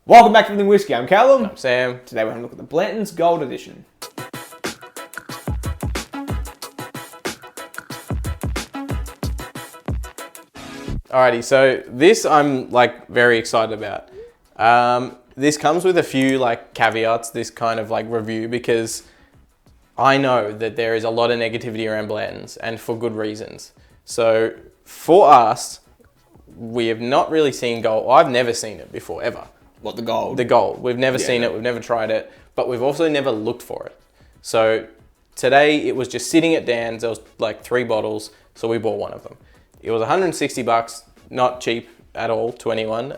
Welcome back to the Whiskey. I'm Callum. I'm Sam. Today we're having a look at the Blanton's Gold Edition. Alrighty, so this I'm very excited about. This comes with a few caveats, this kind of review, because I know that there is a lot of negativity around Blantons, and for good reasons. So for us, we have not really seen gold. I've never seen it before, ever. What, the gold? The gold. We've never seen it, we've never tried it, but we've also never looked for it. So today it was just sitting at Dan's. There was 3 bottles, so we bought one of them. It was 160 bucks, not cheap at all to anyone,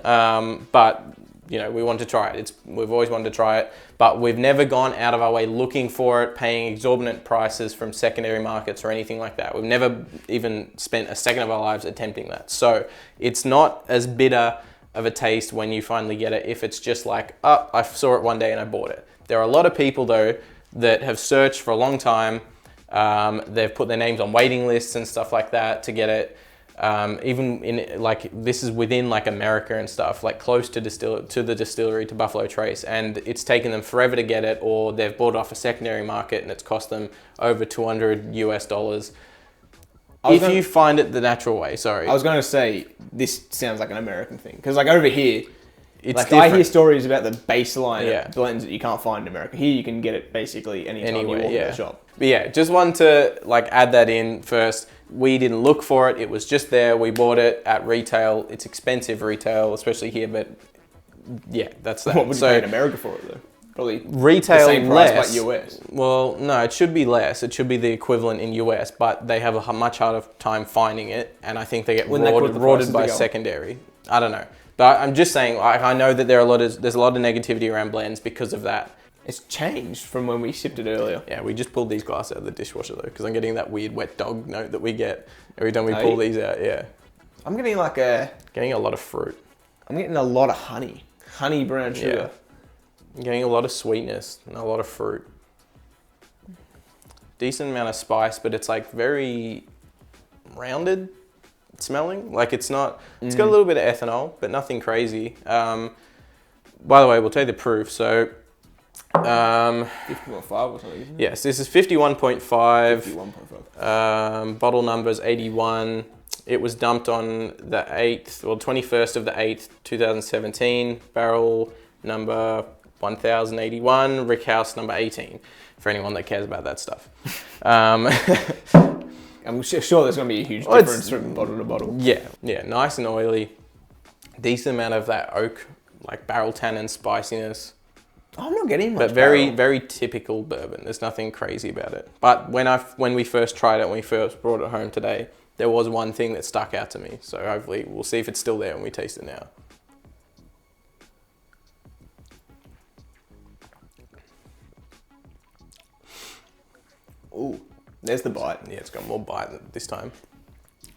but we wanted to try it. We've always wanted to try it, but we've never gone out of our way looking for it, paying exorbitant prices from secondary markets or anything like that. We've never even spent a second of our lives attempting that. So it's not as bitter of a taste when you finally get it if it's just I saw it one day and I bought it. There are a lot of people though that have searched for a long time. They've put their names on waiting lists and stuff like that to get it. Even in this is within America and stuff, close to the distillery, to Buffalo Trace, and it's taken them forever to get it, or they've bought it off a secondary market and it's cost them over $200 US. If you find it the natural way, sorry. I was going to say, this sounds like an American thing, because over here, it's I hear stories about the baseline Yeah. blends that you can't find in America. Here you can get it basically anytime you walk in the shop. But yeah, just wanted to add that in first. We didn't look for it. It was just there. We bought it at retail. It's expensive retail, especially here, but yeah, that's that. What would you pay in America for it though? Probably retail the same price, less. but US. Well, no, it should be less. It should be the equivalent in US, but they have a much harder time finding it, and I think they get rorted by secondary. I don't know. But I'm just saying, I know that there's a lot of negativity around blends because of that. It's changed from when we sipped it earlier. Yeah, we just pulled these glasses out of the dishwasher though, because I'm getting that weird wet dog note that we get every time we pull these out. Yeah. I'm getting getting a lot of fruit. I'm getting a lot of honey brown sugar. Yeah. I'm getting a lot of sweetness and a lot of fruit. Decent amount of spice, but it's very rounded smelling. It's not. It's got a little bit of ethanol, but nothing crazy. By the way, we'll tell you the proof. So. 50.5 or something, isn't it? Yes, this is 51.5. 51.5. Bottle number is 81. It was dumped on the 21st of the 8th, 2017. Barrel number 1081. Rickhouse number 18. For anyone that cares about that stuff. I'm sure there's going to be a huge difference from bottle to bottle. Yeah, nice and oily. Decent amount of that oak, barrel tannin spiciness. I'm not getting much. But very, very typical bourbon. There's nothing crazy about it. But when we first tried it, when we first brought it home today, there was one thing that stuck out to me. So hopefully we'll see if it's still there when we taste it now. Ooh, there's the bite. Yeah, it's got more bite this time.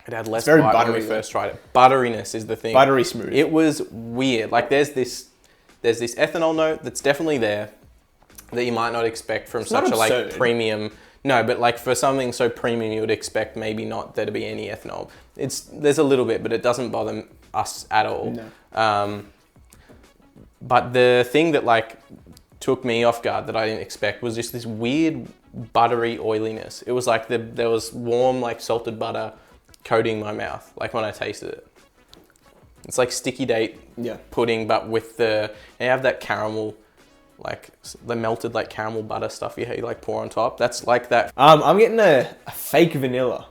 It had less very bite buttery when we first tried it. Butteriness is the thing. Buttery smooth. It was weird. There's this ethanol note that's definitely there that you might not expect from such a premium. No, but for something so premium, you would expect maybe not there to be any ethanol. There's a little bit, but it doesn't bother us at all. No. But the thing that took me off guard that I didn't expect was just this weird buttery oiliness. It was there was warm salted butter coating my mouth when I tasted it. It's sticky date pudding, but with you have that caramel, the melted caramel butter stuff you pour on top. That's that. I'm getting a fake vanilla.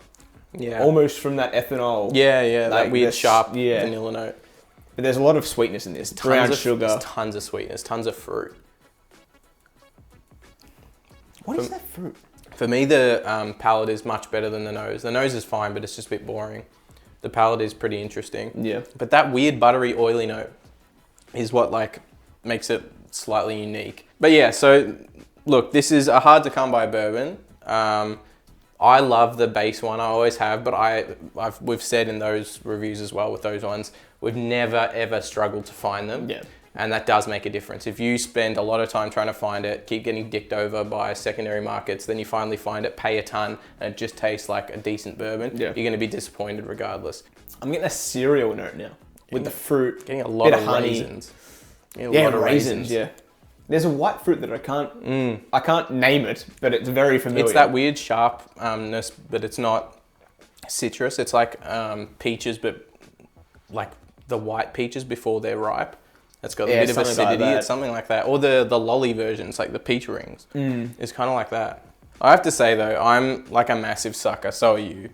Yeah. Almost from that ethanol. Yeah, that weird sharp vanilla note. But there's a lot of sweetness in this. Brown sugar. There's tons of sweetness, tons of fruit. What is that fruit? For me, the palate is much better than the nose. The nose is fine, but it's just a bit boring. The palate is pretty interesting. Yeah. But that weird buttery oily note is what makes it slightly unique. But yeah, so look, this is a hard to come by bourbon. I love the base one, I always have, but we've said in those reviews as well with those ones, we've never ever struggled to find them. Yeah. And that does make a difference. If you spend a lot of time trying to find it, keep getting dicked over by secondary markets, then you finally find it, pay a ton, and it just tastes like a decent bourbon, you're going to be disappointed regardless. I'm getting a cereal note now with the fruit. Getting a lot of honey. raisins. A lot of raisins. Yeah. There's a white fruit that I can't name it, but it's very familiar. It's that weird sharpness, but it's not citrus. It's like peaches, but like the white peaches before they're ripe. It's got a bit of acidity. It's something like that. Or the lolly versions, like the peach rings. It's kind of like that. I have to say though, I'm like a massive sucker, so are you,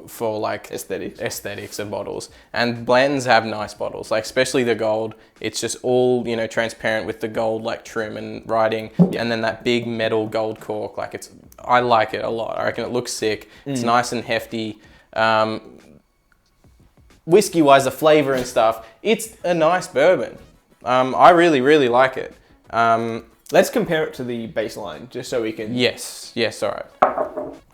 for like aesthetics of bottles. And Blantons have nice bottles, like especially the gold. It's just all, you know, transparent with the gold like trim and writing, and then that big metal gold cork. Like I like it a lot. I reckon it looks sick. It's nice and hefty. Whiskey wise, the flavor and stuff, it's a nice bourbon. I really, really like it. Let's compare it to the baseline, just so we can... Yes, all right.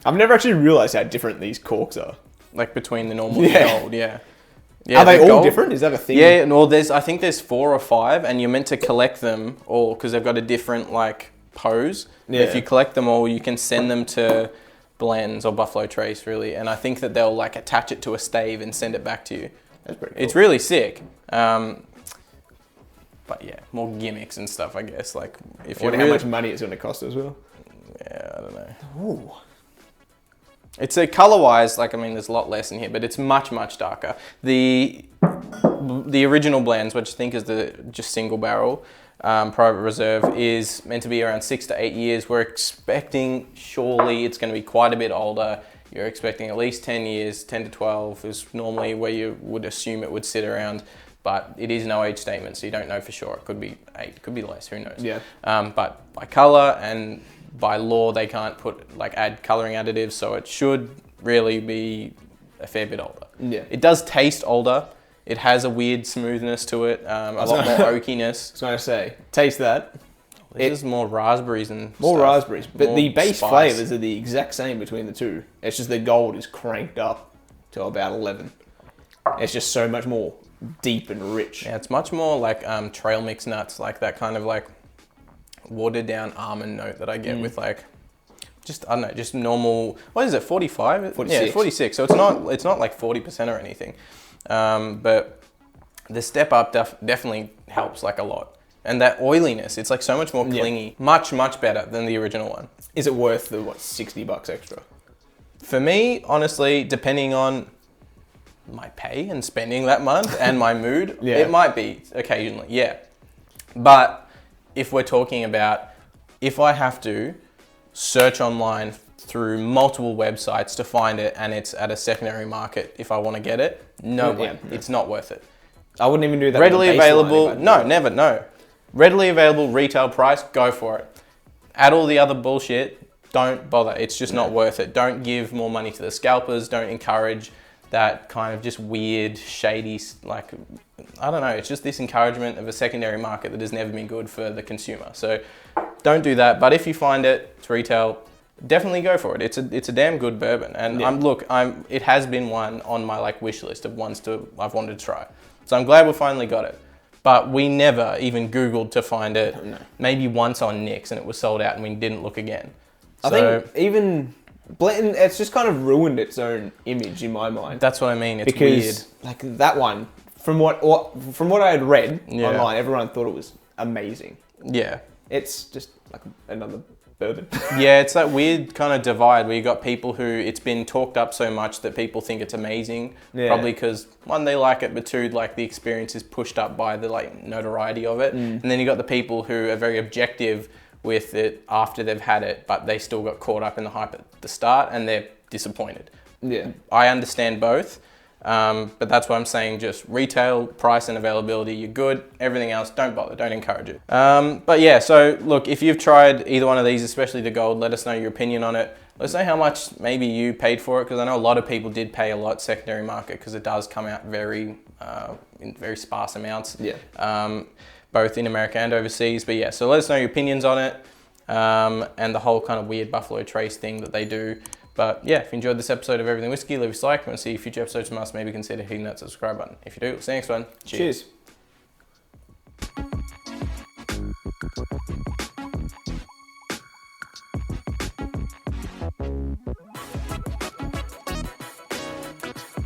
I've never actually realised how different these corks are. Like between the normal and the gold, yeah. Are they all different? Is that a thing? Yeah, no, I think there's 4 or 5, and you're meant to collect them all because they've got a different like pose. Yeah. If you collect them all, you can send them to Blantons or Buffalo Trace, really, and I think that they'll like attach it to a stave and send it back to you. That's pretty cool. It's really sick. But yeah, more gimmicks and stuff, I guess. Like, if you how much money it's going to cost as well. Yeah, I don't know. Ooh. It's a color-wise, like, I mean, there's a lot less in here, but it's much, much darker. The original blends, which I think is the just single barrel private reserve, is meant to be around 6 to 8 years. We're expecting, surely, it's going to be quite a bit older. You're expecting at least 10 years, 10 to 12 is normally where you would assume it would sit around. But it is no age statement, so you don't know for sure. It could be 8, it could be less, who knows? Yeah. But by color and by law, they can't add coloring additives, so it should really be a fair bit older. Yeah. It does taste older. It has a weird smoothness to it, a lot more oakiness. I was going to say, taste that. This is more raspberries and more stuff. Raspberries, but More the base spice. flavors are the exact same between the two. It's just the gold is cranked up to about 11. It's just so much more deep and rich. Yeah, it's much more like trail mix nuts, like that kind of like watered down almond note that I get with like, just, I don't know, just normal, what is it, 45? 46. Yeah, 46. So it's not like 40% or anything. But the step up definitely helps like a lot. And that oiliness, it's like so much more clingy. Much, much better than the original one. Is it worth the, $60 extra? For me, honestly, depending on my pay and spending that month and my mood, it might be occasionally, yeah. But if we're talking about, if I have to search online through multiple websites to find it and it's at a secondary market if I want to get it, no way, it's not worth it. I wouldn't even do that. Readily available, no. Readily available retail price, go for it. Add all the other bullshit, don't bother. It's just not worth it. Don't give more money to the scalpers. Don't encourage that kind of just weird, shady, like, I don't know. It's just this encouragement of a secondary market that has never been good for the consumer. So don't do that. But if you find it, it's retail, definitely go for it. It's a damn good bourbon. And it has been one on my like wish list of ones I've wanted to try. So I'm glad we finally got it. But we never even Googled to find it. No. Maybe once on Nick's and it was sold out and we didn't look again. I think even Blanton, it's just kind of ruined its own image in my mind. That's what I mean. It's because, weird. Like that one, from what I had read online, everyone thought it was amazing. Yeah. It's just like another bourbon. Yeah, it's that weird kind of divide where you got people who it's been talked up so much that people think it's amazing. Yeah. Probably because one, they like it, but two, like the experience is pushed up by the like notoriety of it. And then you got the people who are very objective with it after they've had it, but they still got caught up in the hype at the start and they're disappointed. Yeah. I understand both. But that's what I'm saying, just retail, price and availability, you're good. Everything else, don't bother, don't encourage it. But yeah, so look, if you've tried either one of these, especially the gold, let us know your opinion on it. Let us know how much maybe you paid for it, because I know a lot of people did pay a lot secondary market, because it does come out in very sparse amounts, both in America and overseas. But yeah, so let us know your opinions on it, and the whole kind of weird Buffalo Trace thing that they do. But yeah, if you enjoyed this episode of Everything Whiskey, leave us a like. If you want to see future episodes from us, maybe consider hitting that subscribe button. If you do, we'll see you next one. Cheers.